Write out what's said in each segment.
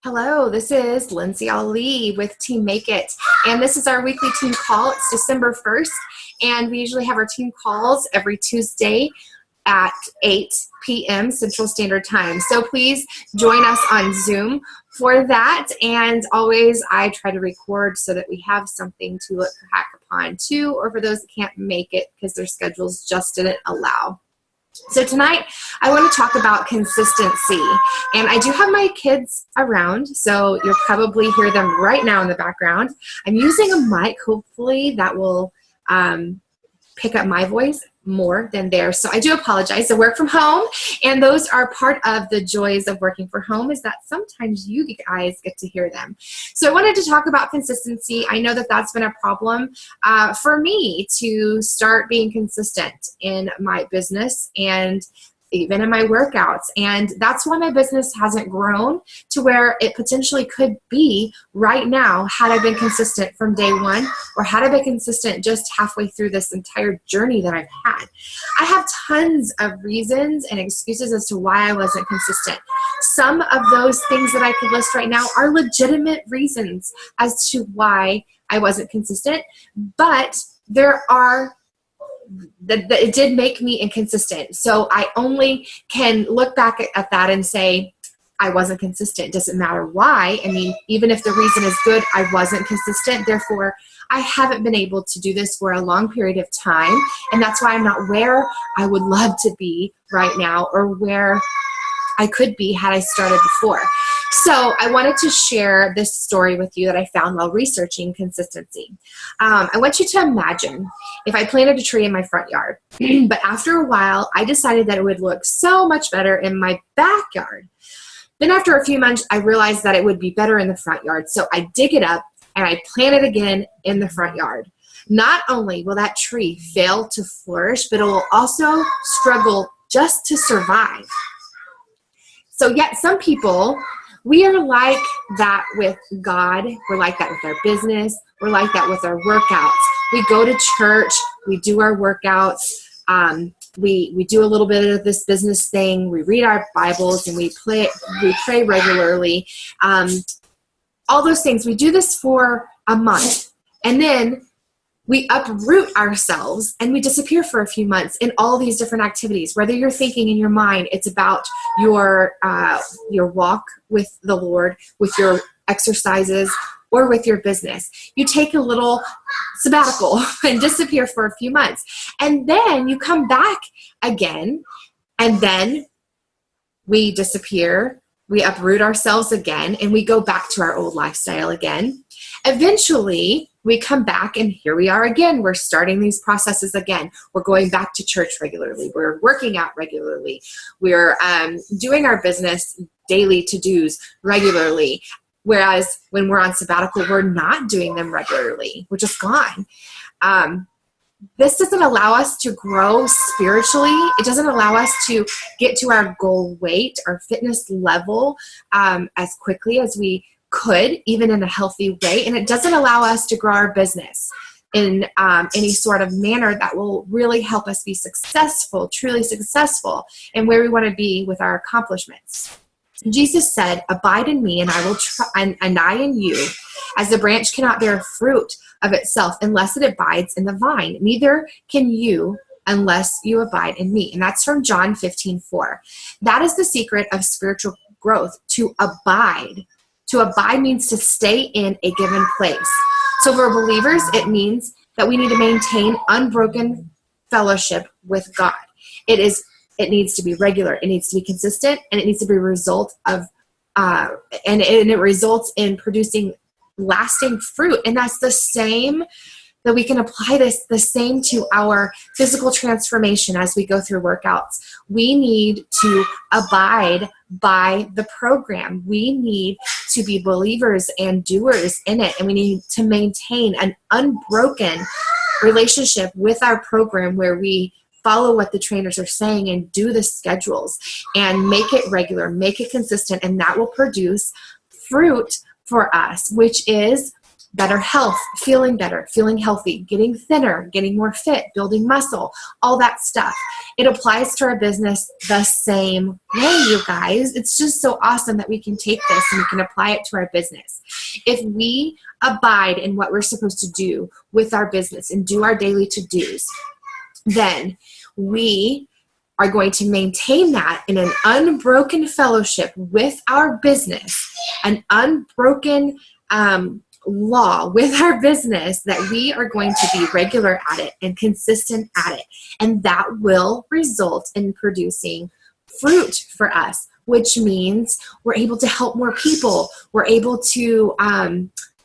Hello, this is Lindsay Ali with Team Make It, and this is our weekly team call. It's December 1st, and we usually have our team calls every Tuesday at 8 p.m. Central Standard Time. So please join us on Zoom for that, and always I try to record so that we have something to look back upon too, or for those that can't make it because their schedules just didn't allow. So tonight, I want to talk about consistency, and I do have my kids around, so you'll probably hear them right now in the background. I'm using a mic, hopefully that will pick up my voice more than theirs, so I do apologize. I work from home, and those are part of the joys of working from home, is that sometimes you guys get to hear them. So I wanted to talk about consistency. I know that that's been a problem for me to start being consistent in my business and even in my workouts, and that's why my business hasn't grown to where it potentially could be right now had I been consistent from day one, or had I been consistent just halfway through this entire journey that I've had. I have tons of reasons and excuses as to why I wasn't consistent. Some of those things that I could list right now are legitimate reasons as to why I wasn't consistent, but there are that it did make me inconsistent. So I only can look back at that and say, I wasn't consistent. It doesn't matter why. I mean, even if the reason is good, I wasn't consistent. Therefore, I haven't been able to do this for a long period of time. And that's why I'm not where I would love to be right now, or where I could be had I started before. So I wanted to share this story with you that I found while researching consistency. I want you to imagine if I planted a tree in my front yard, but after a while, I decided that it would look so much better in my backyard. Then after a few months, I realized that it would be better in the front yard. So I dig it up and I plant it again in the front yard. Not only will that tree fail to flourish, but it will also struggle just to survive. So yet some people, we are like that with God. We're like that with our business. We're like that with our workouts. We go to church. We do our workouts. We do a little bit of this business thing. We read our Bibles and we pray regularly. All those things. We do this for a month. And then we uproot ourselves and we disappear for a few months in all these different activities. Whether you're thinking in your mind, it's about your walk with the Lord, with your exercises, or with your business. You take a little sabbatical and disappear for a few months. And then you come back again, and then we disappear, we uproot ourselves again, and we go back to our old lifestyle again. Eventually, we come back and here we are again. We're starting these processes again. We're going back to church regularly. We're working out regularly. We're doing our business daily to-dos regularly. Whereas when we're on sabbatical, we're not doing them regularly. We're just gone. This doesn't allow us to grow spiritually. It doesn't allow us to get to our goal weight or fitness level as quickly as we could, even in a healthy way. And it doesn't allow us to grow our business in any sort of manner that will really help us be successful, truly successful, and where we want to be with our accomplishments. Jesus said, "Abide in me, and I will and I in you. As the branch cannot bear fruit of itself unless it abides in the vine, neither can you unless you abide in me." And that's from John 15:4. That is the secret of spiritual growth, to abide. To abide means to stay in a given place. So for believers, it means that we need to maintain unbroken fellowship with God. It needs to be regular. It needs to be consistent, and it needs to be a result of, and it results in producing lasting fruit. And that's the same, that we can apply the same to our physical transformation as we go through workouts. We need to abide by the program. We need to be believers and doers in it. And we need to maintain an unbroken relationship with our program where we follow what the trainers are saying and do the schedules and make it regular, make it consistent, and that will produce fruit for us, which is better health, feeling better, feeling healthy, getting thinner, getting more fit, building muscle, all that stuff. It applies to our business the same way, you guys. It's just so awesome that we can take this and we can apply it to our business. If we abide in what we're supposed to do with our business and do our daily to-dos, then we are going to maintain that in an unbroken fellowship with our business, an unbroken law with our business, that we are going to be regular at it and consistent at it. And that will result in producing fruit for us, which means we're able to help more people. We're able to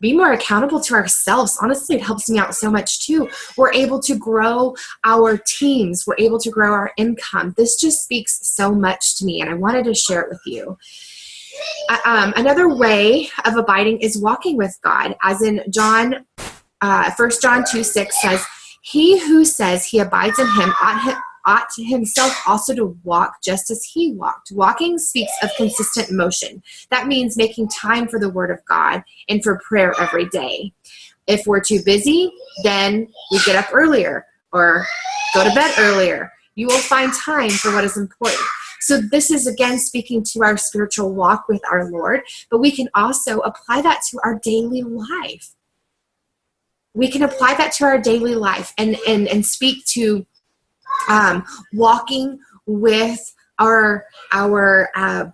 be more accountable to ourselves. Honestly, it helps me out so much too. We're able to grow our teams. We're able to grow our income. This just speaks so much to me, and I wanted to share it with you. Another way of abiding is walking with God, as in 1 John 2:6 says, "He who says he abides in him ought himself also to walk just as he walked." Walking speaks of consistent motion. That means making time for the word of God and for prayer every day. If we're too busy, then we get up earlier or go to bed earlier. You will find time for what is important. So this is, again, speaking to our spiritual walk with our Lord, but we can also apply that to our daily life. We can apply that to our daily life and speak to walking with our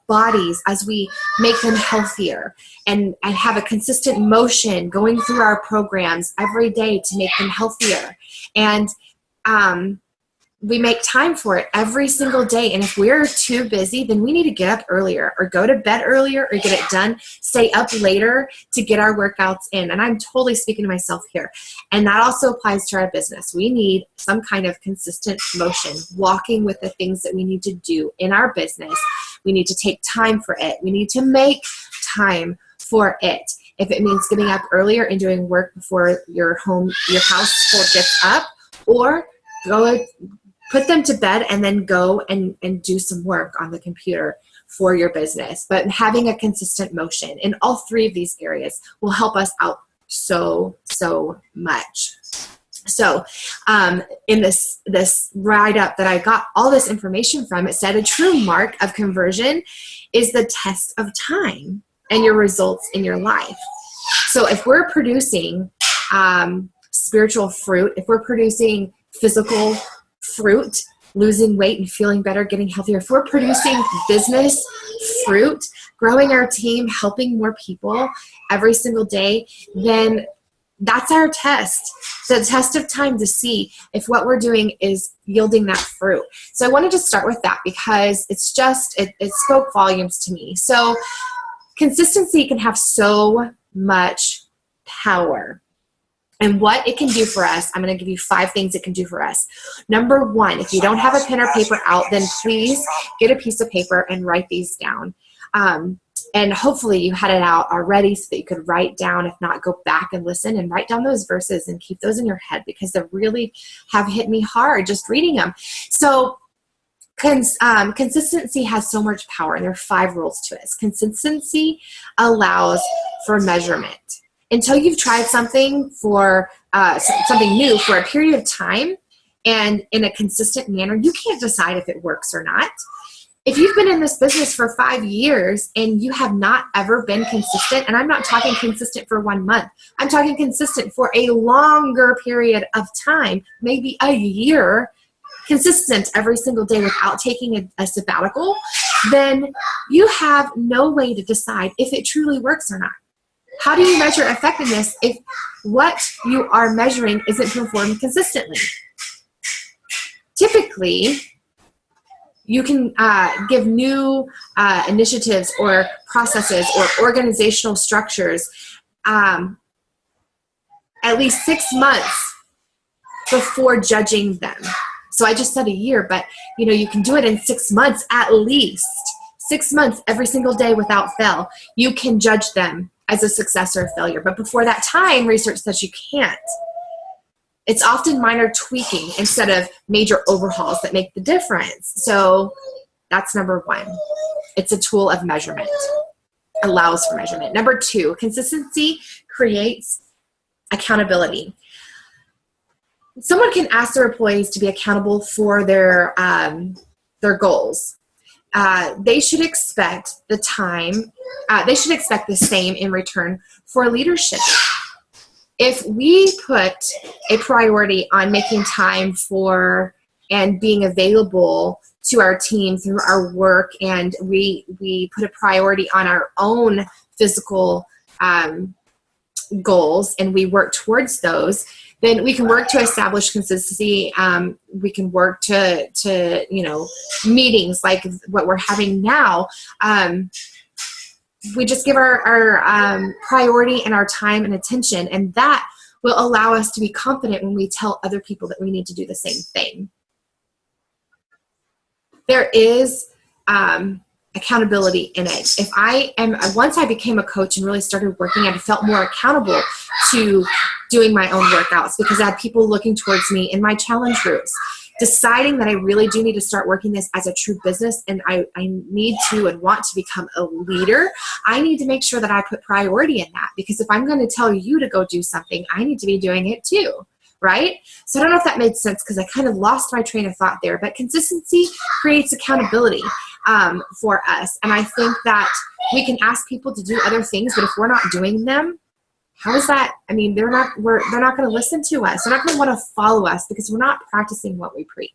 bodies as we make them healthier and have a consistent motion going through our programs every day to make them healthier. And we make time for it every single day. And if we're too busy, then we need to get up earlier or go to bed earlier or get it done, stay up later to get our workouts in. And I'm totally speaking to myself here. And that also applies to our business. We need some kind of consistent motion, walking with the things that we need to do in our business. We need to take time for it. We need to make time for it. If it means getting up earlier and doing work before your household gets up, or put them to bed and then go and do some work on the computer for your business. But having a consistent motion in all three of these areas will help us out so much. So in this write-up that I got all this information from, it said a true mark of conversion is the test of time and your results in your life. So if we're producing spiritual fruit, if we're producing physical fruit, losing weight and feeling better, getting healthier, if we're producing business fruit, growing our team, helping more people every single day, then that's our test. The test of time to see if what we're doing is yielding that fruit. So I wanted to start with that because it spoke volumes to me. So consistency can have so much power. And what it can do for us, I'm going to give you 5 things it can do for us. Number 1, if you don't have a pen or paper out, then please get a piece of paper and write these down. And hopefully you had it out already so that you could write down. If not, go back and listen and write down those verses and keep those in your head because they really have hit me hard just reading them. So consistency has so much power, and there are 5 rules to it. Consistency allows for measurement. Until you've tried something for something new for a period of time and in a consistent manner, you can't decide if it works or not. If you've been in this business for 5 years and you have not ever been consistent, and I'm not talking consistent for 1 month, I'm talking consistent for a longer period of time, maybe a year, consistent every single day without taking a sabbatical, then you have no way to decide if it truly works or not. How do you measure effectiveness if what you are measuring isn't performed consistently? Typically, you can give new initiatives or processes or organizational structures at least 6 months before judging them. So I just said a year, but you can do it in 6 months at least. 6 months every single day without fail. You can judge them as a success or a failure. But before that time, research says you can't. It's often minor tweaking instead of major overhauls that make the difference. So that's number 1. It's a tool of measurement. Allows for measurement. Number 2, consistency creates accountability. Someone can ask their employees to be accountable for their goals. They should expect the same in return for leadership. If we put a priority on making time for and being available to our team through our work, and we put a priority on our own physical goals and we work towards those, then we can work to establish consistency. We can work to meetings like what we're having now. We just give our priority and our time and attention, and that will allow us to be confident when we tell other people that we need to do the same thing. There is accountability in it. Once I became a coach and really started working, I felt more accountable to doing my own workouts because I had people looking towards me in my challenge groups. Deciding that I really do need to start working this as a true business, and I need to and want to become a leader, I need to make sure that I put priority in that, because if I'm going to tell you to go do something, I need to be doing it too, right? So I don't know if that made sense because I kind of lost my train of thought there, but consistency creates accountability for us. And I think that we can ask people to do other things, but if we're not doing them, how is that? I mean, they're not going to listen to us. They're not going to want to follow us because we're not practicing what we preach.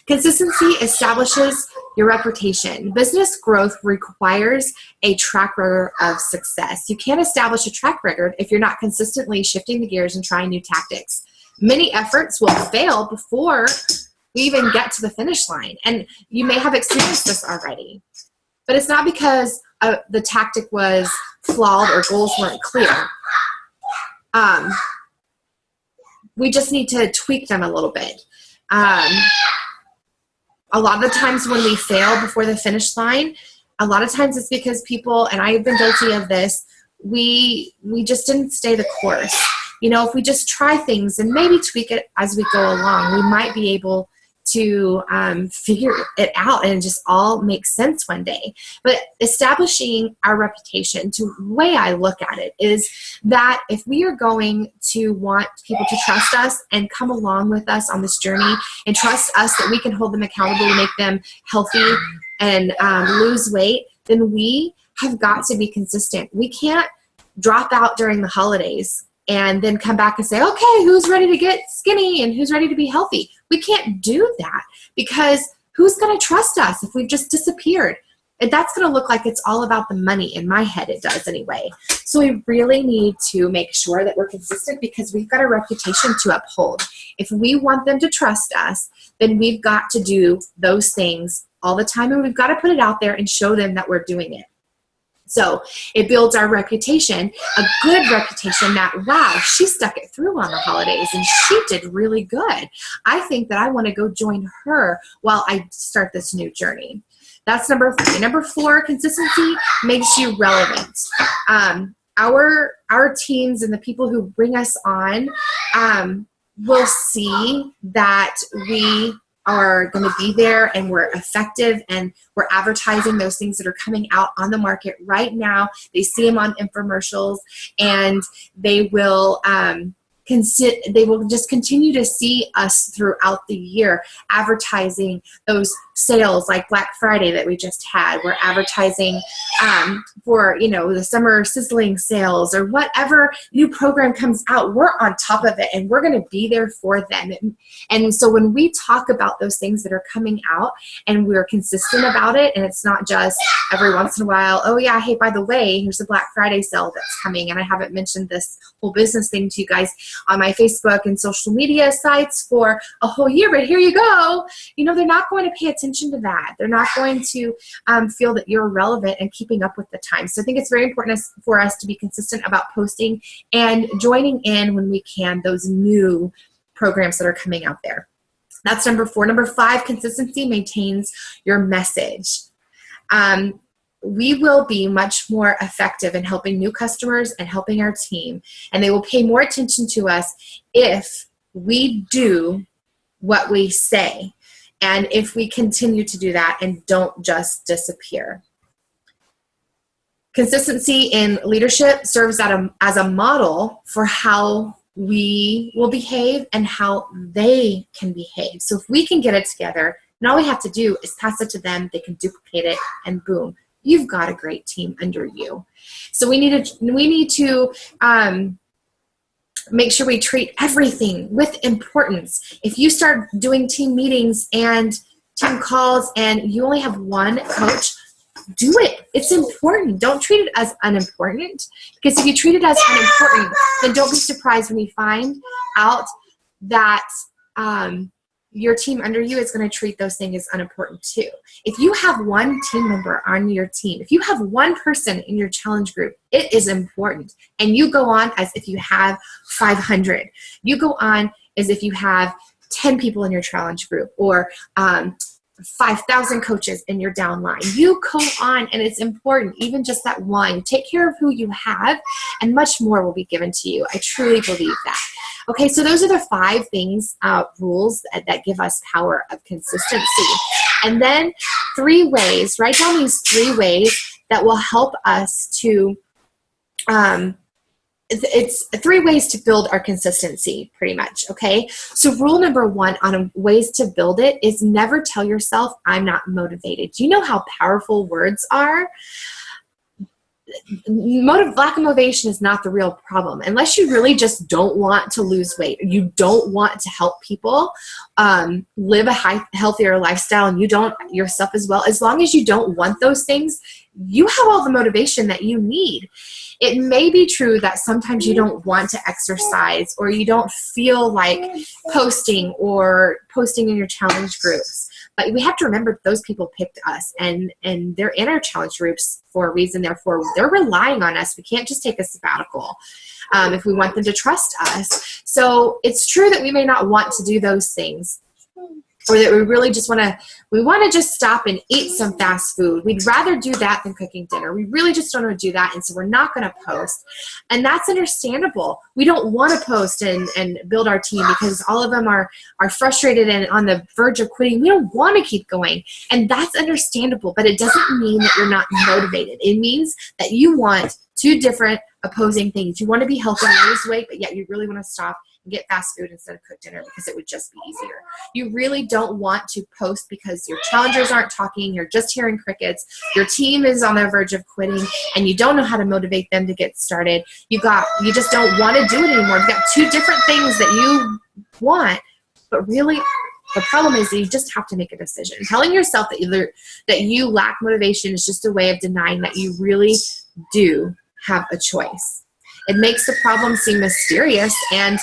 Consistency establishes your reputation. Business growth requires a track record of success. You can't establish a track record if you're not consistently shifting the gears and trying new tactics. Many efforts will fail before we even get to the finish line. And you may have experienced this already. But it's not because the tactic was flawed or goals weren't clear. We just need to tweak them a little bit. A lot of the times when we fail before the finish line, a lot of times it's because people, and I've been guilty of this, we just didn't stay the course. If we just try things and maybe tweak it as we go along, we might be able to figure it out and just all make sense one day. But establishing our reputation, the way I look at it is that if we are going to want people to trust us and come along with us on this journey and trust us that we can hold them accountable to make them healthy and lose weight, then we have got to be consistent. We can't drop out during the holidays and then come back and say, okay, who's ready to get skinny and who's ready to be healthy? We can't do that because who's going to trust us if we've just disappeared? And that's going to look like it's all about the money. In my head, it does anyway. So we really need to make sure that we're consistent because we've got a reputation to uphold. If we want them to trust us, then we've got to do those things all the time, and we've got to put it out there and show them that we're doing it. So it builds our reputation, a good reputation that, wow, she stuck it through on the holidays and she did really good. I think that I want to go join her while I start this new journey. That's number 3. Number 4, consistency makes you relevant. Our teams and the people who bring us on will see that we are going to be there and we're effective and we're advertising those things that are coming out on the market right now. They see them on infomercials and they will just continue to see us throughout the year advertising those sales like Black Friday that we just had. We're advertising for, the summer sizzling sales or whatever new program comes out. We're on top of it and we're going to be there for them. And so when we talk about those things that are coming out and we're consistent about it, and it's not just every once in a while, oh yeah, hey, by the way, here's the Black Friday sale that's coming. And I haven't mentioned this whole business thing to you guys on my Facebook and social media sites for a whole year, but here you go. They're not going to pay attention to that. They're not going to feel that you're relevant and keeping up with the times. So I think it's very important for us to be consistent about posting and joining in when we can those new programs that are coming out there. That's number 4. Number 5, consistency maintains your message. We will be much more effective in helping new customers and helping our team, and they will pay more attention to us if we do what we say and if we continue to do that and don't just disappear. Consistency in leadership serves as a model for how we will behave and how they can behave. So if we can get it together, and all we have to do is pass it to them, they can duplicate it, and boom, you've got a great team under you. So we need to make sure we treat everything with importance. If you start doing team meetings and team calls and you only have one coach, do it. It's important. Don't treat it as unimportant, because if you treat it as unimportant, then don't be surprised when you find out that your team under you is going to treat those things as unimportant too. If you have one team member on your team, if you have one person in your challenge group, it is important. And you go on as if you have 500. You go on as if you have 10 people in your challenge group, or 5,000 coaches in your downline. You go on, and it's important, even just that one. Take care of who you have, and much more will be given to you. I truly believe that. Okay, so those are the 5 things, rules that give us power of consistency. And then 3 ways, write down these 3 ways that will help us to, it's 3 ways to build our consistency, pretty much, okay? So rule number 1 on ways to build it is never tell yourself, I'm not motivated. Do you know how powerful words are? Lack of motivation is not the real problem. Unless you really just don't want to lose weight, or you don't want to help people live a healthier lifestyle, and you don't yourself as well, as long as you don't want those things, you have all the motivation that you need. It may be true that sometimes you don't want to exercise, or you don't feel like posting in your challenge groups. But we have to remember that those people picked us, and they're in our challenge groups for a reason. Therefore, they're relying on us. We can't just take a sabbatical if we want them to trust us. So it's true that we may not want to do those things, or that we really just want to just stop and eat some fast food. We'd rather do that than cooking dinner. We really just don't want to do that, and so we're not going to post. And that's understandable. We don't want to post and build our team because all of them are frustrated and on the verge of quitting. We don't want to keep going, and that's understandable, but it doesn't mean that you're not motivated. It means that you want 2 different opposing things. You want to be healthy and lose weight, but yet you really want to stop and get fast food instead of cook dinner because it would just be easier. You really don't want to post because your challengers aren't talking, you're just hearing crickets, your team is on the verge of quitting, and you don't know how to motivate them to get started. You just don't want to do it anymore. You've got 2 different things that you want, but really the problem is that you just have to make a decision. Telling yourself that you lack motivation is just a way of denying that you really do have a choice. It makes the problem seem mysterious and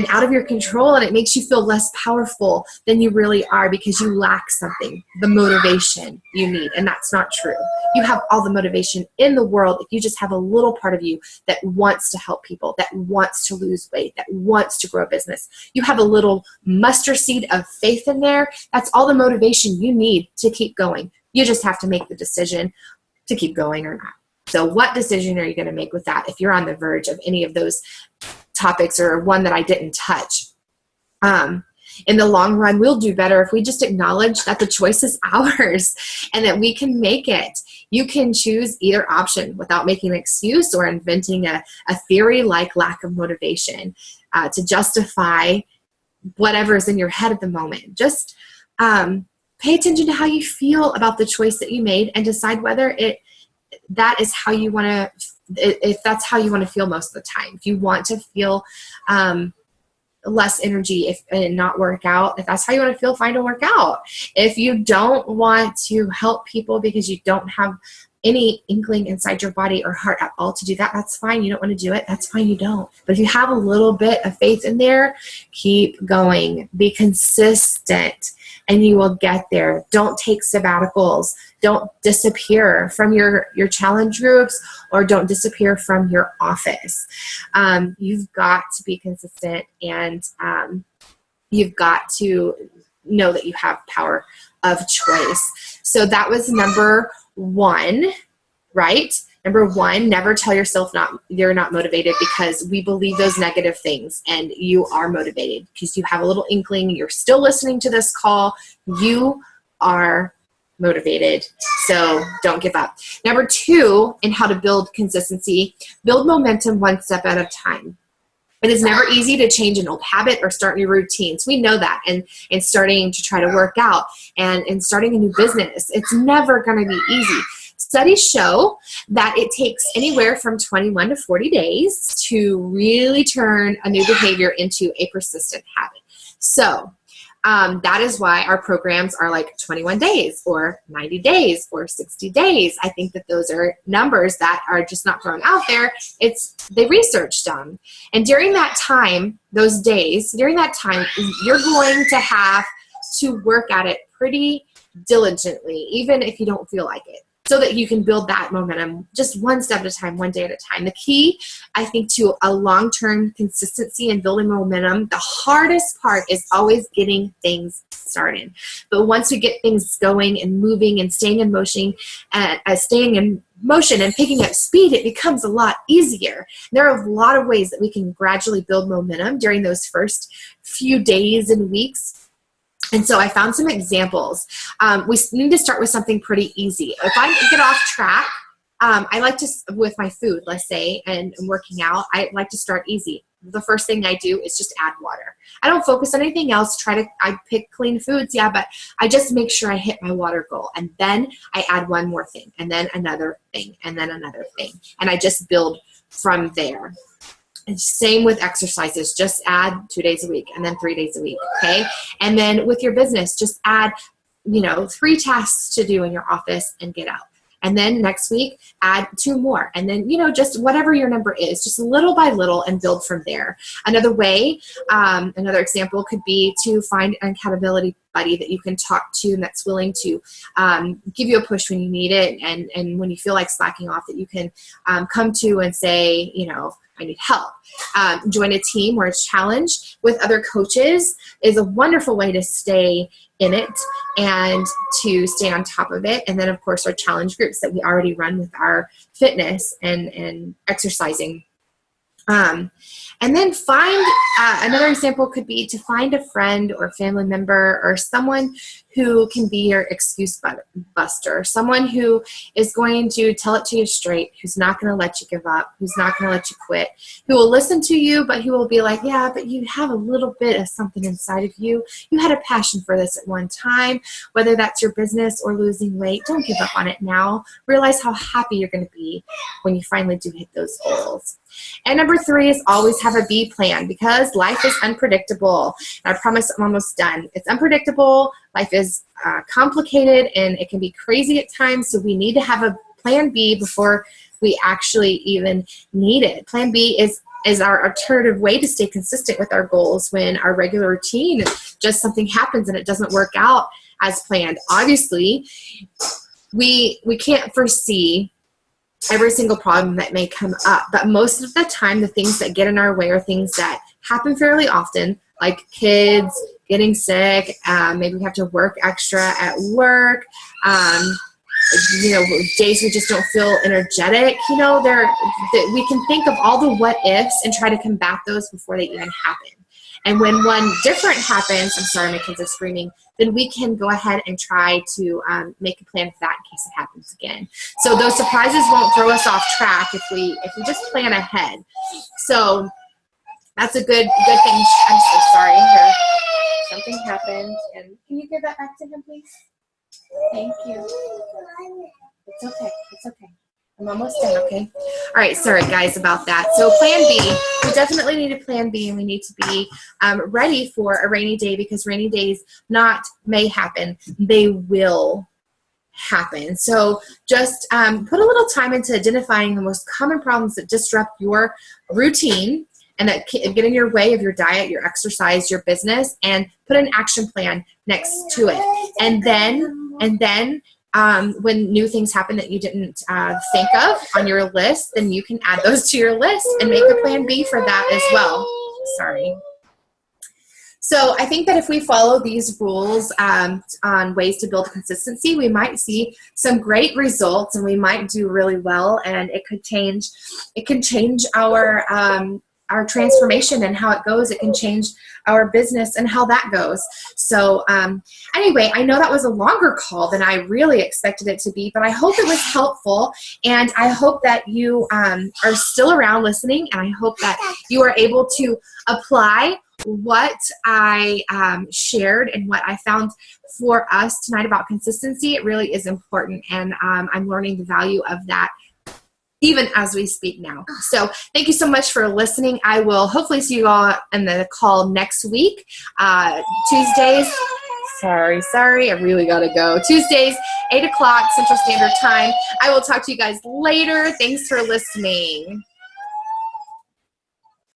out of your control, and it makes you feel less powerful than you really are because you lack something, the motivation you need, and that's not true. You have all the motivation in the world if you just have a little part of you that wants to help people, that wants to lose weight, that wants to grow a business. You have a little mustard seed of faith in there. That's all the motivation you need to keep going. You just have to make the decision to keep going or not. So what decision are you going to make with that if you're on the verge of any of those topics or one that I didn't touch? In the long run, we'll do better if we just acknowledge that the choice is ours and that we can make it. You can choose either option without making an excuse or inventing a theory like lack of motivation to justify whatever's in your head at the moment. Just pay attention to how you feel about the choice that you made and decide whether that is how you want to, if that's how you want to feel most of the time. If you want to feel less energy and not work out, if that's how you want to feel, find a workout. If you don't want to help people because you don't have any inkling inside your body or heart at all to do that, that's fine. You don't want to do it, that's fine, you don't. But if you have a little bit of faith in there, keep going. Be consistent and you will get there. Don't take sabbaticals. Don't disappear from your challenge groups or don't disappear from your office. You've got to be consistent and you've got to know that you have power of choice. So that was number 1, right? Number 1, never tell yourself you're not motivated because we believe those negative things and you are motivated because you have a little inkling. You're still listening to this call. You are motivated. So don't give up. Number 2, in how to build consistency, build momentum one step at a time. It is never easy to change an old habit or start new routines. We know that. And starting to try to work out and starting a new business, it's never going to be easy. Studies show that it takes anywhere from 21 to 40 days to really turn a new behavior into a persistent habit. So that is why our programs are like 21 days or 90 days or 60 days. I think that those are numbers that are just not thrown out there. They researched them. And during that time, those days, during that time, you're going to have to work at it pretty diligently, even if you don't feel like it, so that you can build that momentum just one step at a time, one day at a time. The key, I think, to a long-term consistency and building momentum, the hardest part is always getting things started. But once we get things going and moving and staying in motion and picking up speed, it becomes a lot easier. There are a lot of ways that we can gradually build momentum during those first few days and weeks. And so I found some examples. We need to start with something pretty easy. If I get off track, I like to, with my food, let's say, and working out, I like to start easy. The first thing I do is just add water. I don't focus on anything else. I pick clean foods, yeah, but I just make sure I hit my water goal. And then I add one more thing, and then another thing, and then another thing. And I just build from there. And same with exercises, just add 2 days a week and then 3 days a week, okay? And then with your business, just add, 3 tasks to do in your office and get out. And then next week, add 2 more. And then, just whatever your number is, just little by little and build from there. Another way, another example could be to find an accountability buddy that you can talk to and that's willing to give you a push when you need it. And when you feel like slacking off, that you can come to and say, I need help. Join a team or a challenge with other coaches is a wonderful way to stay in it and to stay on top of it. And then, of course, our challenge groups that we already run with our fitness and exercising. And then find, another example could be to find a friend or family member or someone who can be your excuse buster, someone who is going to tell it to you straight, who's not going to let you give up, who's not going to let you quit, who will listen to you, but who will be like, yeah, but you have a little bit of something inside of you. You had a passion for this at one time, whether that's your business or losing weight. Don't give up on it now. Realize how happy you're going to be when you finally do hit those goals. And number 3 is always have a B plan, because life is unpredictable. And I promise I'm almost done. It's unpredictable. Life is complicated and it can be crazy at times. So we need to have a plan B before we actually even need it. Plan B is our alternative way to stay consistent with our goals when our regular routine, just something happens and it doesn't work out as planned. Obviously, we can't foresee every single problem that may come up, but most of the time the things that get in our way are things that happen fairly often, like kids getting sick, maybe we have to work extra at work, days we just don't feel energetic. We can think of all the what ifs and try to combat those before they even happen. And when one different happens, I'm sorry, my kids are screaming, then we can go ahead and try to make a plan for that in case it happens again. So those surprises won't throw us off track if we just plan ahead. So that's a good thing. I'm so sorry. Something happened. And can you give that back to him, please? Thank you. It's okay. It's okay. I'm almost done, okay? All right, sorry, guys, about that. So plan B, we definitely need a plan B, and we need to be ready for a rainy day, because rainy days may happen. They will happen. So just put a little time into identifying the most common problems that disrupt your routine and that get in your way of your diet, your exercise, your business, and put an action plan next to it. And then when new things happen that you didn't think of on your list, then you can add those to your list and make a plan B for that as well. Sorry. So I think that if we follow these rules on ways to build consistency, we might see some great results and we might do really well, and it can change our our transformation and how it goes. It can change our business and how that goes. So anyway, I know that was a longer call than I really expected it to be, but I hope it was helpful, and I hope that you are still around listening, and I hope that you are able to apply what I shared and what I found for us tonight about consistency. It really is important, and I'm learning the value of that even as we speak now. So thank you so much for listening. I will hopefully see you all in the call next week. Tuesdays, sorry, I really gotta go. Tuesdays, 8 o'clock Central Standard Time. I will talk to you guys later. Thanks for listening.